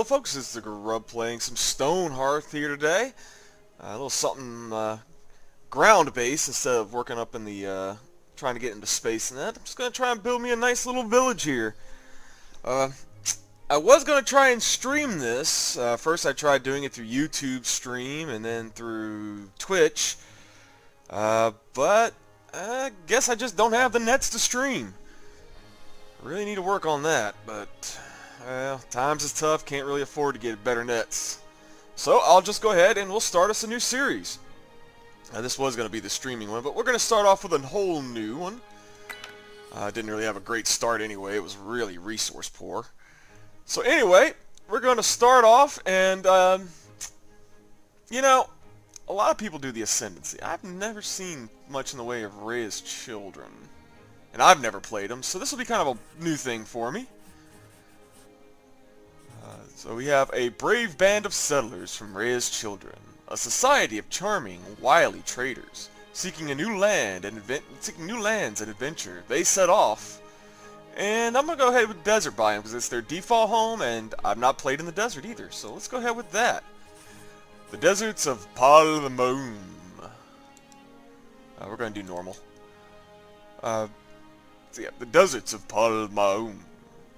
Hello folks, it's the Grub playing some Stonehearth here today. A little something ground-based instead of working up in the, trying to get into space and that. I'm just going to try and build me a nice little village here. I was going to try and stream this. First I tried doing it through YouTube stream and then through Twitch. But I guess I just don't have the nets to stream. Really need to work on that, but well, times is tough, can't really afford to get better nets. So I'll just go ahead and we'll start us a new series. This was going to be the streaming one, but we're going to start off with a whole new one. Didn't really have a great start anyway, it was really resource poor. So anyway, we're going to start off and, you know, a lot of people do the Ascendancy. I've never seen much in the way of Rhea's Children. And I've never played them, so this will be kind of a new thing for me. So we have a brave band of settlers from Rhea's Children, a society of charming, wily traders, seeking new lands and adventure. They set off, and I'm gonna go ahead with desert biome because it's their default home, and I've not played in the desert either. So let's go ahead with that. The deserts of Palmaum. We're gonna do normal. So yeah, the deserts of Palmaum.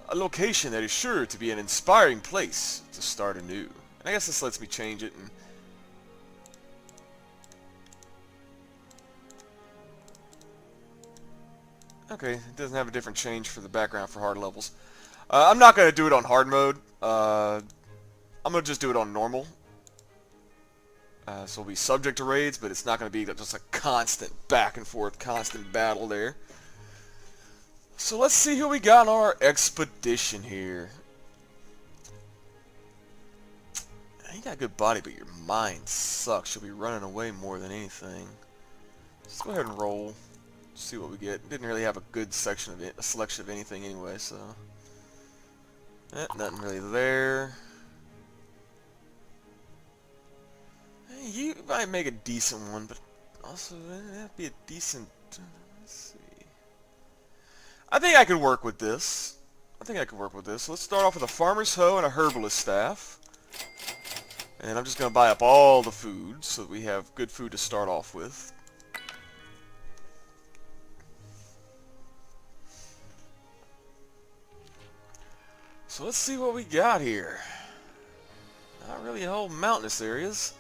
A location that is sure to be an inspiring place to start anew. And I guess this lets me change it and... Okay, it doesn't have a different change for the background for hard levels. I'm not going to do it on hard mode. I'm going to just do it on normal. So we'll be subject to raids, but it's not going to be just a constant back and forth, constant battle there. So let's see who we got on our expedition here. You got a good body, but your mind sucks. You'll be running away more than anything. Let's go ahead and roll. See what we get. Didn't really have a good section of it, a selection of anything anyway, so nothing really there. Hey, you might make a decent one, but also that'd be a decent. Let's see. I think I could work with this. So let's start off with a farmer's hoe and a herbalist staff. And I'm just going to buy up all the food so that we have good food to start off with. So let's see what we got here. Not really a whole mountainous areas.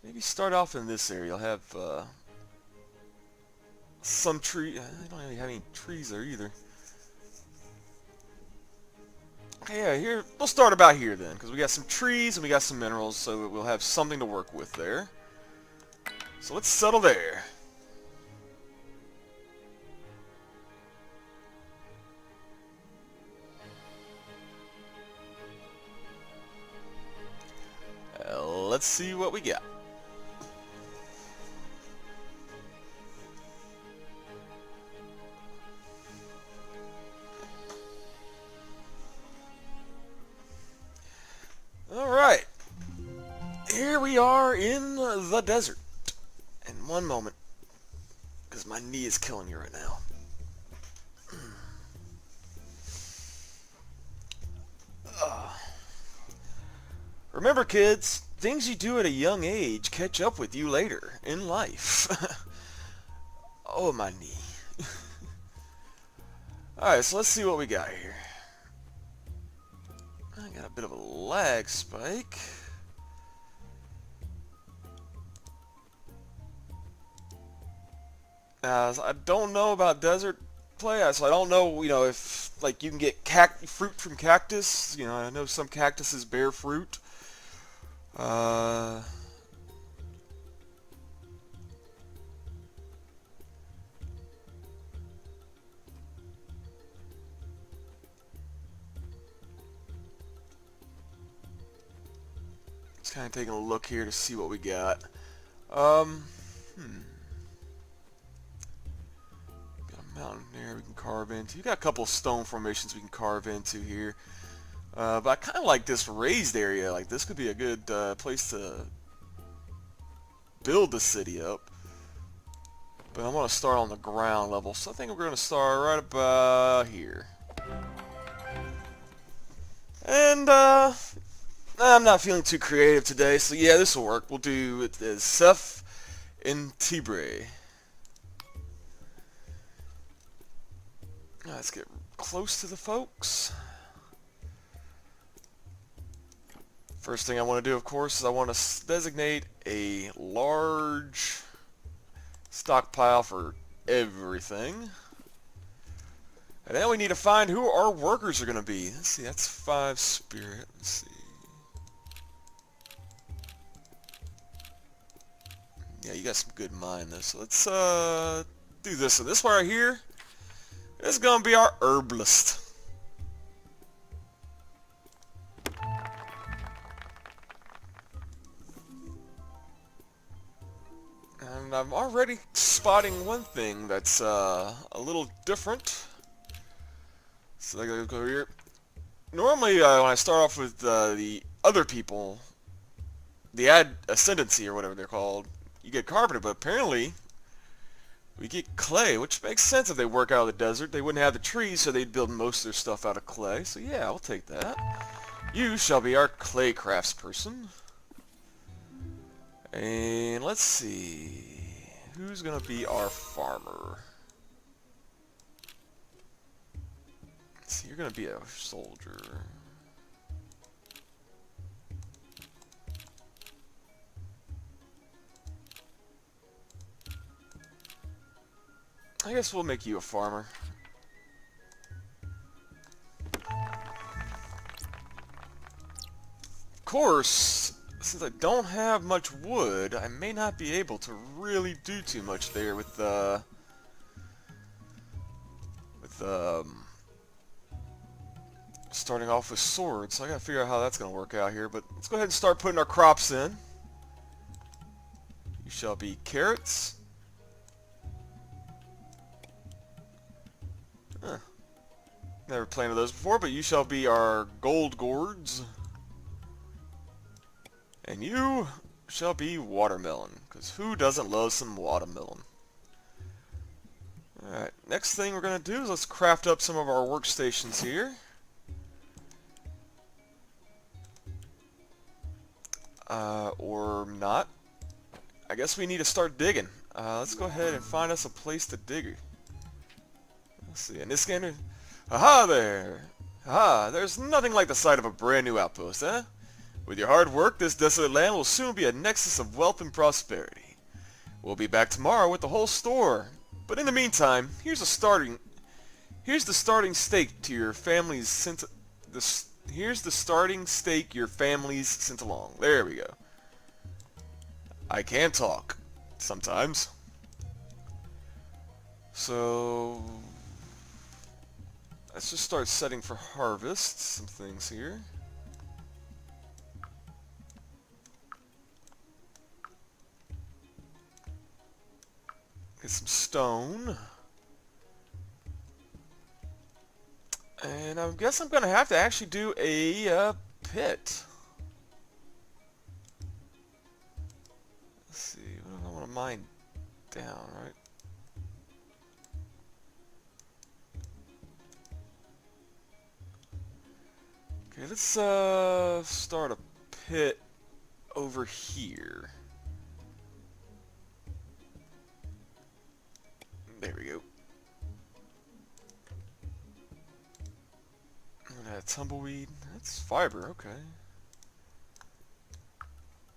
Maybe start off in this area. I'll have some tree. I don't really have any trees there either. Okay, yeah, here we'll start about here then, because we got some trees and we got some minerals, so we'll have something to work with there. So let's settle there. Let's see what we got. Alright, here we are in the desert. And one moment, because my knee is killing me right now. Remember kids, things you do at a young age catch up with you later in life. Oh, my knee. Alright, so let's see what we got here. I got a bit of a lag spike. So I don't know about desert play, so I don't know, you know, if like you can get fruit from cactus. You know, I know some cactuses bear fruit. Just kind of taking a look here to see what we got. Got a mountain there we can carve into. You got a couple of stone formations we can carve into here. But I kind of like this raised area. Like this could be a good place to build the city up. But I want to start on the ground level, so I think we're going to start right about here. And, I'm not feeling too creative today, so yeah, this will work. We'll do it as Seth in Tibre. Let's get close to the folks. First thing I want to do, of course, is I want to designate a large stockpile for everything. And then we need to find who our workers are going to be. Let's see, that's 5 spirit. Let's see. Yeah, you got some good mind though. So let's do this. So this one right here is going to be our herbalist. And I'm already spotting one thing that's a little different. So I gotta go here. Normally, when I start off with the other people, the ascendancy or whatever they're called, you get carpenter, but apparently we get clay, which makes sense if they work out of the desert. They wouldn't have the trees, so they'd build most of their stuff out of clay. So yeah, I'll take that. You shall be our clay craftsperson. And let's see, who's gonna be our farmer? Let's see, you're gonna be a soldier. I guess we'll make you a farmer. Of course, since I don't have much wood, I may not be able to really do too much there with starting off with swords. So I gotta figure out how that's gonna work out here. But let's go ahead and start putting our crops in. You shall be carrots. Huh. Never planted those before, but you shall be our gold gourds. And you shall be watermelon, because who doesn't love some watermelon? Alright, next thing we're going to do is let's craft up some of our workstations here. Or not. I guess we need to start digging. Let's go ahead and find us a place to dig. Let's see, in this game, aha there! Aha, there's nothing like the sight of a brand new outpost, eh? With your hard work, this desolate land will soon be a nexus of wealth and prosperity. We'll be back tomorrow with the whole store. But in the meantime, here's the starting stake to your family's here's the starting stake your families sent along. There we go. I can talk sometimes. So let's just start setting for harvest some things here. Get some stone. And I guess I'm going to have to actually do a pit. Let's see, what do I want to mine down, right? Okay, let's start a pit over here. There we go. Tumbleweed. That's fiber, okay.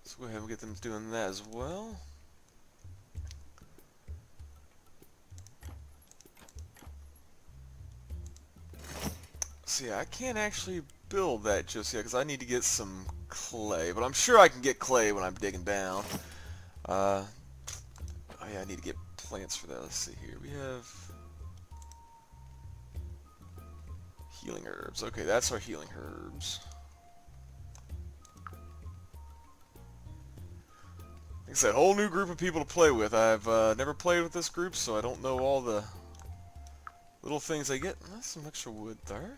Let's go ahead and get them doing that as well. See, I can't actually build that just yet because I need to get some clay, but I'm sure I can get clay when I'm digging down. Oh yeah, I need to get plants for that. Let's see here. We have healing herbs. Okay, that's our healing herbs. Like I said, whole new group of people to play with. I've never played with this group, so I don't know all the little things I get. That's some extra wood there.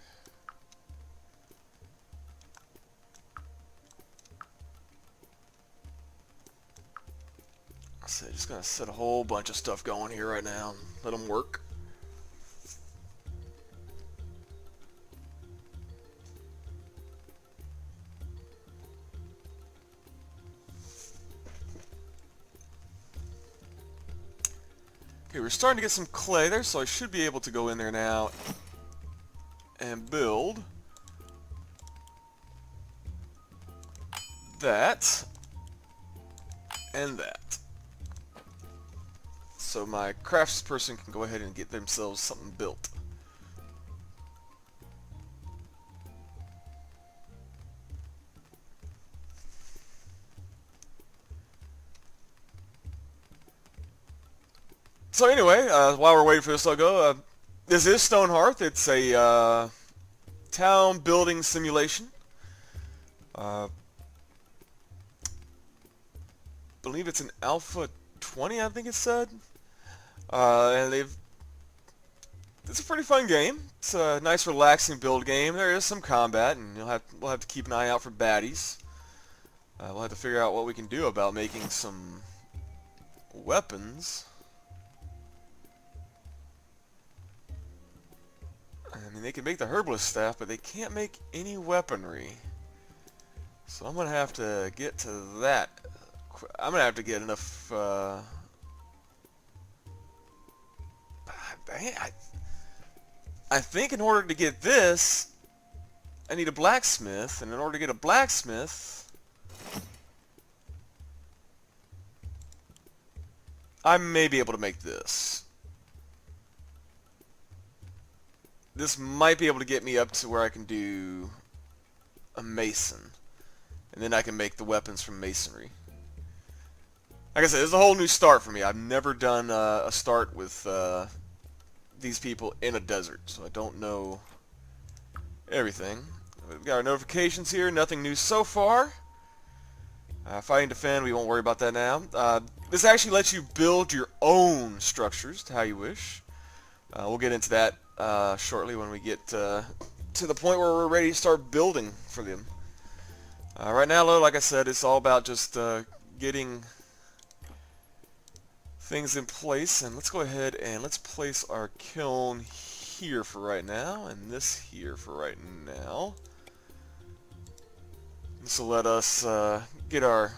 So just gonna set a whole bunch of stuff going here right now. Let them work. Okay, we're starting to get some clay there, so I should be able to go in there now and build that and that. So my craftsperson can go ahead and get themselves something built. So anyway, while we're waiting for this to go, this is Stonehearth. It's a town building simulation. Believe it's an Alpha 20, I think it said. And it's a pretty fun game. It's a nice, relaxing build game. There is some combat, and we'll have to keep an eye out for baddies. We'll have to figure out what we can do about making some weapons. I mean, they can make the herbalist staff, but they can't make any weaponry. So I'm going to have to get to that. I'm going to have to get enough... I think in order to get this, I need a blacksmith, and in order to get a blacksmith, I may be able to make this. This might be able to get me up to where I can do a mason, and then I can make the weapons from masonry. Like I said, this is a whole new start for me. I've never done a start with these people in a desert, so I don't know everything. We've got our notifications here. Nothing new so far. Fighting defend, we won't worry about that now. This actually lets you build your own structures to how you wish. We'll get into that shortly when we get to the point where we're ready to start building for them. Right now, though, like I said, it's all about just getting things in place. And let's go ahead and let's place our kiln here for right now, and this here for right now. This will let us get our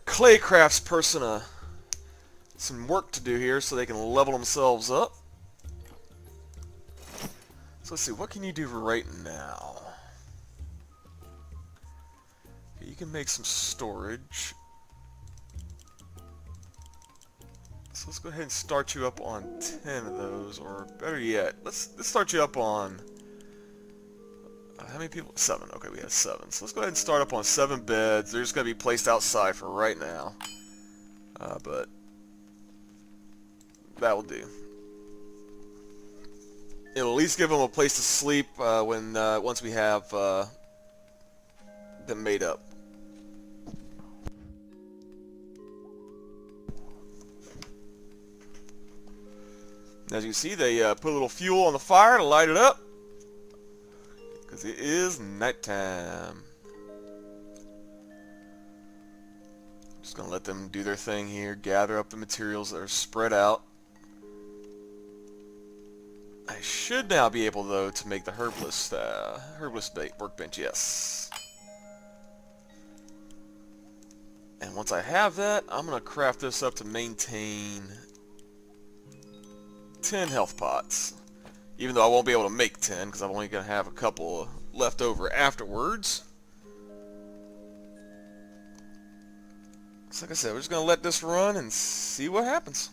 clay crafts person some work to do here so they can level themselves up. So let's see, what can you do right now? Okay, you can make some storage. So let's go ahead and start you up on 10 of those, or better yet, let's start you up on how many people? 7. Okay, we have 7. So let's go ahead and start up on 7 beds. They're just going to be placed outside for right now. But that will do. It'll at least give them a place to sleep once we have them made up. As you can see, they put a little fuel on the fire to light it up, because it is nighttime. Just gonna let them do their thing here, gather up the materials that are spread out. I should now be able, though, to make the herbalist workbench, yes. And once I have that, I'm gonna craft this up to maintain 10 health pots. Even though I won't be able to make 10, because I'm only going to have a couple left over afterwards. So like I said, we're just going to let this run and see what happens.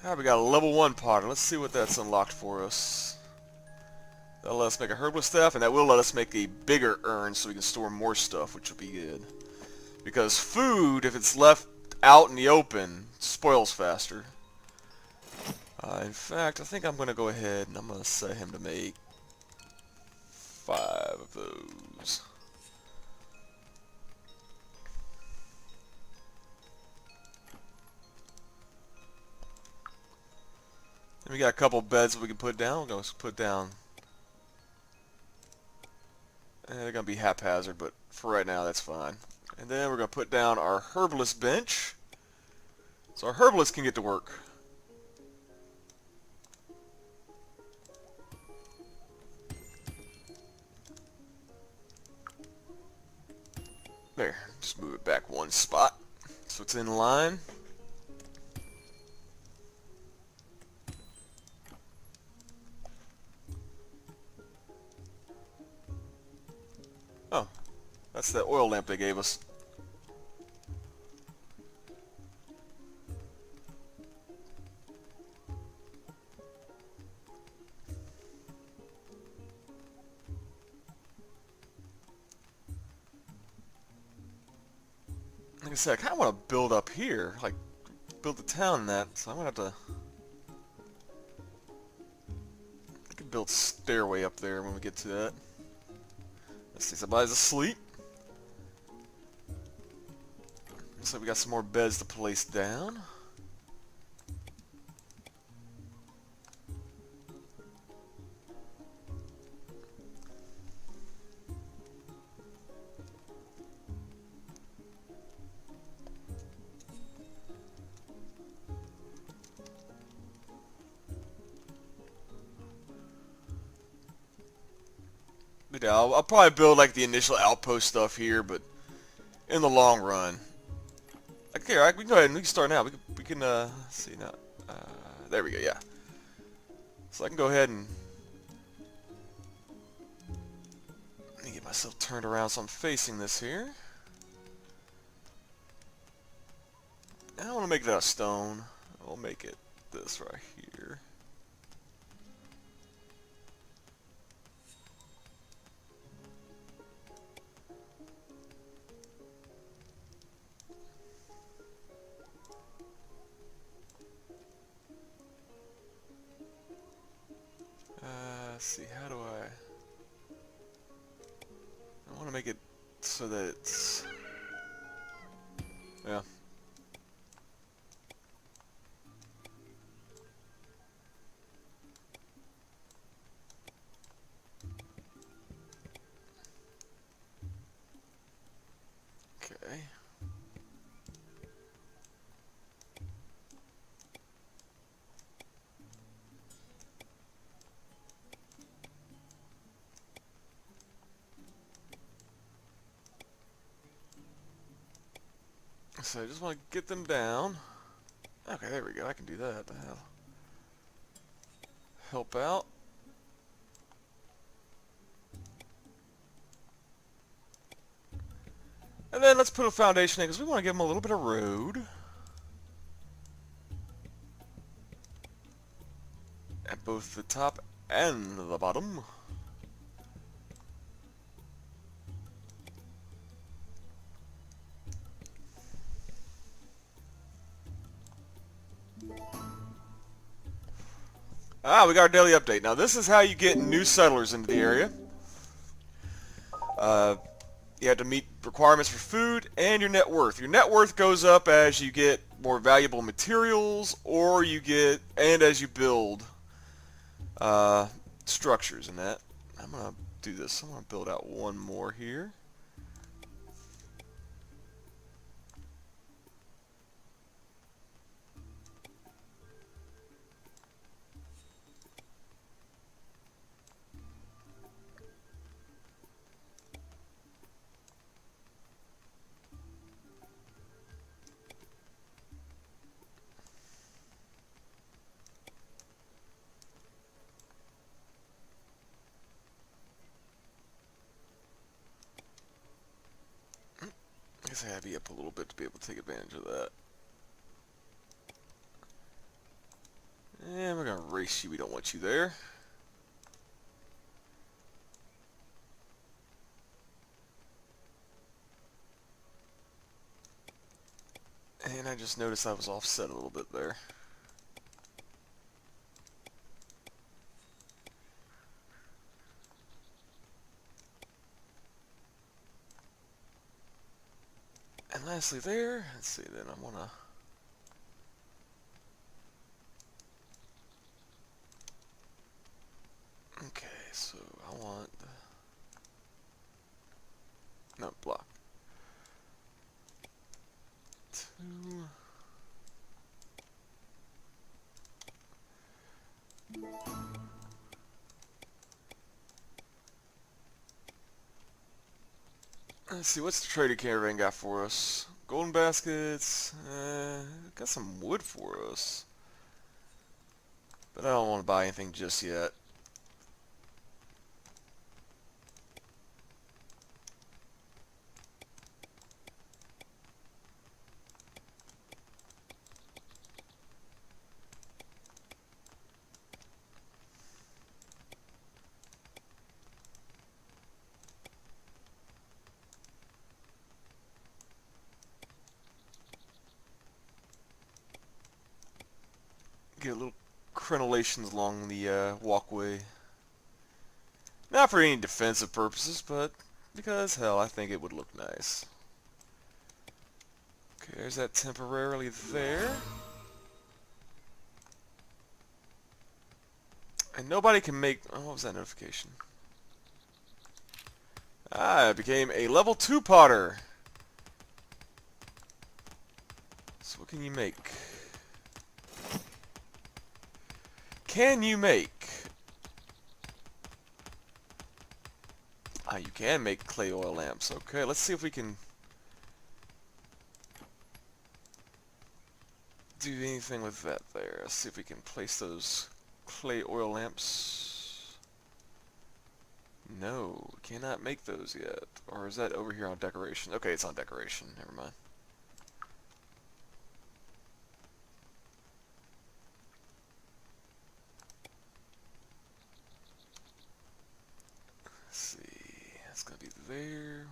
Alright, we got a level 1 potter. Let's see what that's unlocked for us. That'll let us make a herbalist staff, and that will let us make a bigger urn so we can store more stuff, which will be good. Because food, if it's left out in the open, spoils faster. In fact, I think I'm going to go ahead and I'm going to set him to make 5 of those. And we got a couple beds that we can put down. We're going to put down. They're going to be haphazard, but for right now, that's fine. And then we're going to put down our herbalist bench, so our herbalist can get to work. There, just move it back one spot so it's in line. Oh, that's that oil lamp they gave us. Like I said, I kind of want to build up here, like build the town in that, so I'm going to have to... I can build stairway up there when we get to that. Let's see, somebody's asleep. Looks like we got some more beds to place down. But yeah, I'll probably build like the initial outpost stuff here, but in the long run, okay, we can go ahead and we can start now. We can let's see now. There we go. Yeah. So I can go ahead and let me get myself turned around so I'm facing this here. I want to make that a stone. I'll make it this right here. Let's see, how do I want to make it so that it's, yeah. Okay. So I just want to get them down. Okay, there we go. I can do that. The hell. Help out. And then let's put a foundation in because we want to give them a little bit of road. At both the top and the bottom. Ah, we got our daily update. Now this is how you get new settlers into the area. You have to meet requirements for food and your net worth. Your net worth goes up as you get more valuable materials, or you get, and as you build structures and that. I'm gonna do this. I'm gonna build out one more here. I guess I have you up a little bit to be able to take advantage of that. And we're going to erase you. We don't want you there. And I just noticed I was offset a little bit there. nicely there. Let's see, then I want to... Okay, so I want... No, block. 2... Let's see, what's the trader caravan got for us? Golden baskets, got some wood for us. But I don't want to buy anything just yet. Get a little crenellations along the walkway. Not for any defensive purposes, but because, hell, I think it would look nice. Okay, there's that temporarily there. And nobody can make... Oh, what was that notification? Ah, it became a level 2 potter. So what can you make? Can you make? Ah, you can make clay oil lamps. Okay, let's see if we can do anything with that there. Let's see if we can place those clay oil lamps. No, cannot make those yet. Or is that over here on decoration? Okay, it's on decoration. Never mind. Let's see. That's going to be there.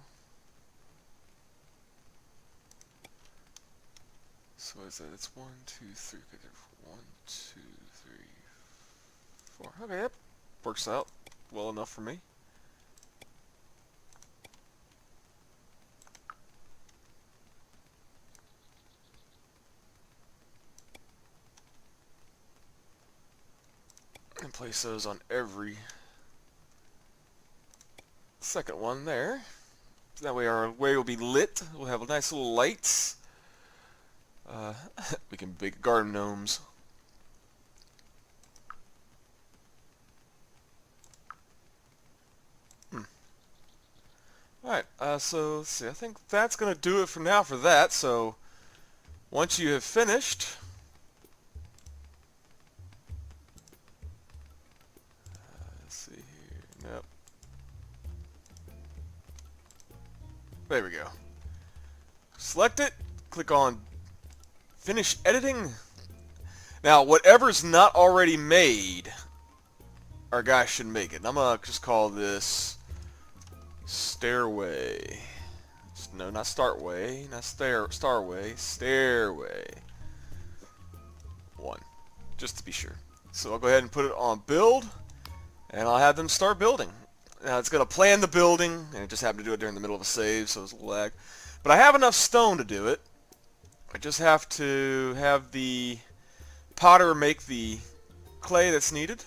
So what is that? It's 1, 2, 3. Okay, 1, 2, 3, 4. Okay, yep. Works out well enough for me. And place those on every second one there. That way our way will be lit. We'll have nice little lights. We can make garden gnomes. Alright, so let's see. I think that's going to do it for now for that. So once you have finished, let's see here. Nope. There we go. Select it. Click on Finish Editing. Now, whatever's not already made, our guy should make it. And I'm going to just call this Stairway. No, not Startway. Not Starway. Stairway. 1. Just to be sure. So I'll go ahead and put it on Build. And I'll have them start building. Now, it's going to plan the building. And it just happened to do it during the middle of a save, so it's a little lag. But I have enough stone to do it. I just have to have the potter make the clay that's needed.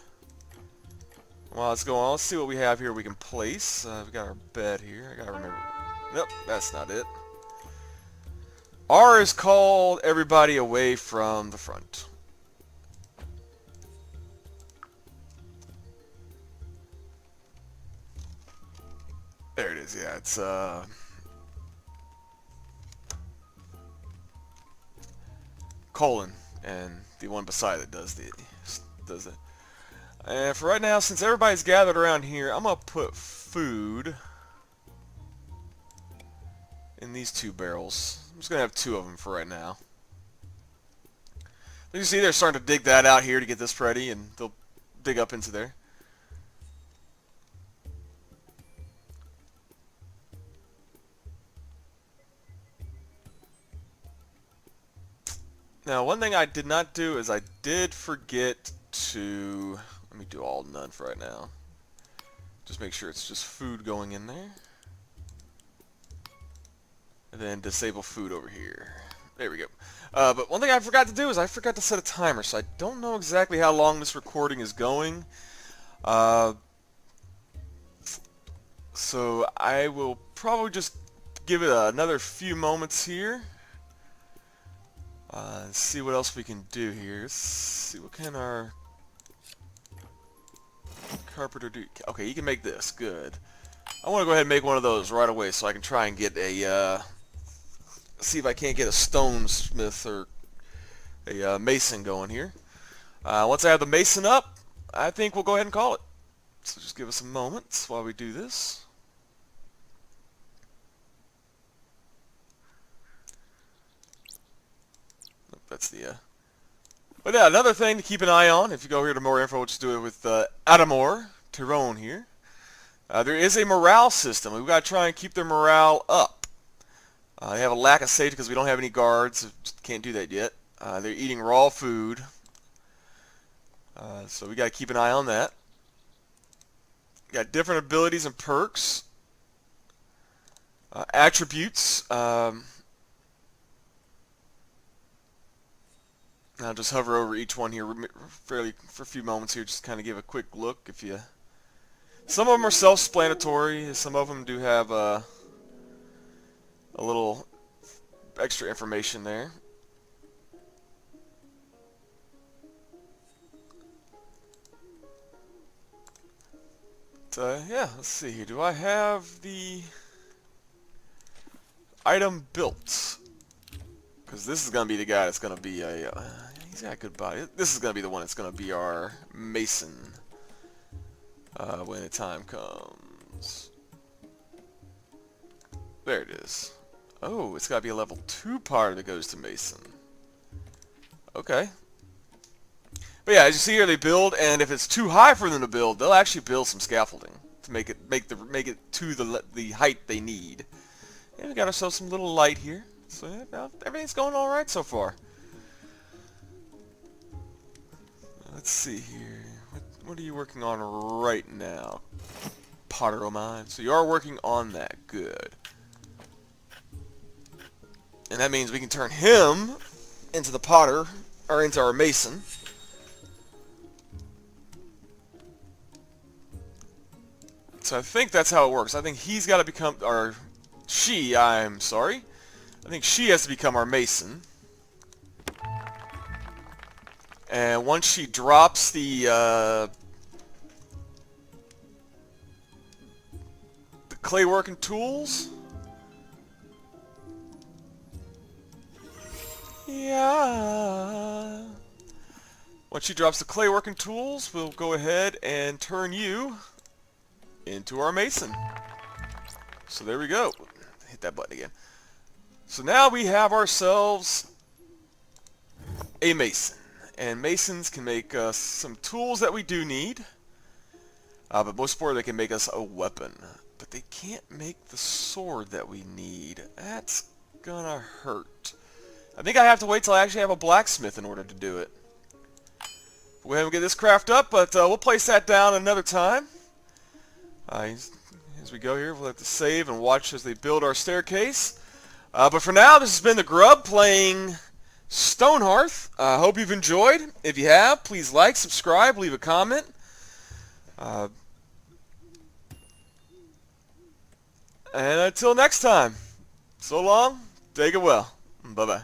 While it's going on, let's see what we have here we can place. We've got our bed here. I gotta remember. Nope, that's not it. R is called everybody away from the front. There it is, yeah, it's colon, and the one beside it does it. And for right now, since everybody's gathered around here, I'm gonna put food in these 2 barrels. I'm just gonna have 2 of them for right now. You see, they're starting to dig that out here to get this ready, and they'll dig up into there. Now, one thing I did not do is I did forget to... Let me do all none for right now. Just make sure it's just food going in there. And then disable food over here. There we go. But one thing I forgot to do is I forgot to set a timer, so I don't know exactly how long this recording is going. So I will probably just give it another few moments here. See what else we can do here. Let's see, what can our carpenter do? Okay, you can make this. Good. I want to go ahead and make one of those right away so I can try and get a, see if I can't get a stonesmith or a mason going here. Once I have the mason up, I think we'll go ahead and call it. So just give us a moment while we do this. That's the, but yeah, another thing to keep an eye on, if you go here to more info, we'll just do it with Adamor, Tyrone here. There is a morale system. We've got to try and keep their morale up. They have a lack of safety because we don't have any guards. So just can't do that yet. They're eating raw food. So we got to keep an eye on that. Got different abilities and perks. Attributes. I'll just hover over each one here for a few moments here, just kind of give a quick look. If you, some of them are self-explanatory. Some of them do have a little extra information there. But, yeah, let's see here. Do I have the item built? Because this is going to be the guy that's going to be a... he's got a good body. This is going to be the one that's going to be our mason when the time comes. There it is. Oh, it's got to be a level 2 part that goes to mason. Okay. But yeah, as you see here, they build, and if it's too high for them to build, they'll actually build some scaffolding to make it to the height they need. And we got ourselves some little light here. So yeah, everything's going all right so far. Let's see here. What are you working on right now, Potter o' mine? So you are working on that. Good. And that means we can turn him into the potter, or into our mason. So I think that's how it works. I think he's got to become, or she, I'm sorry. I think she has to become our mason. And once she drops the clay working tools. Yeah. Once she drops the clay working tools, we'll go ahead and turn you into our mason. So there we go. Hit that button again. So now we have ourselves a mason. And masons can make us some tools that we do need. But most importantly, they can make us a weapon. But they can't make the sword that we need. That's gonna hurt. I think I have to wait till I actually have a blacksmith in order to do it. We'll go ahead and get this craft up, but we'll place that down another time. As we go here, we'll have to save and watch as they build our staircase. But for now, this has been the Grub playing Stonehearth. I hope you've enjoyed. If you have, please like, subscribe, leave a comment. And until next time, so long, take it well. Bye-bye.